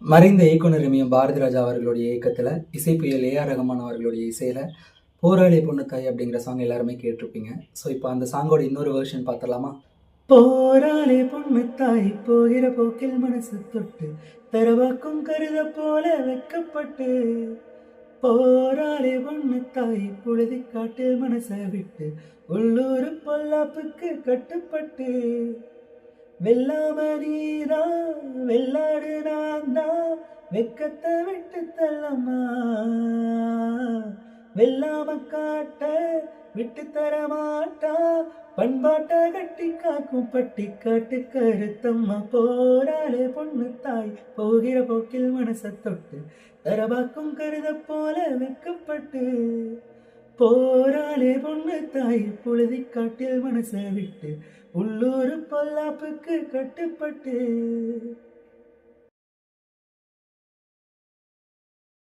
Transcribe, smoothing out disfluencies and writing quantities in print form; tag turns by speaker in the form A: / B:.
A: மறைந்த இயக்குனர் எம் பாரதி ராஜா அவர்களுடைய இயக்கத்தில் இசைப்புயல் ஏஆர் ரஹ்மான் அவர்களுடைய இசையில் போராளி பொண்ணு தாய் அப்படிங்கிற சாங் எல்லாருமே கேட்டிருப்பீங்க. ஸோ இப்போ அந்த சாங்கோட இன்னொரு வெர்ஷன் பார்த்துடலாமா? போராளி பொண்ணு தாய் போகிற போக்கில் மனசு தொட்டு தரவாக்கும் கருத போல வைக்கப்பட்டு போராளி பொண்ணு தாய் புழுதி காட்டில் மனசை விட்டு உள்ளூர் பொல்லாப்புக்கு கட்டுப்பட்டு வெள்ளாம நீரா வெள்ளாடு நான் தான் வெக்கத்தை விட்டு தள்ளம்மா வெள்ளாம காட்ட விட்டு தர மாட்டா பண்பாட்ட கட்டி காக்கும் பட்டி காட்டு கருத்தம்மா போராளே பொண்ணு தாய் போகிற போக்கில் மனசை தொட்டு தரபாக்கும் கருத போல வெக்கப்பட்டு போராளே பொண்ணு தாய் புழுதி காட்டில் மனசை விட்டு உள்ளூர் பொல்லாப்புக்கு கட்டுப்பட்டு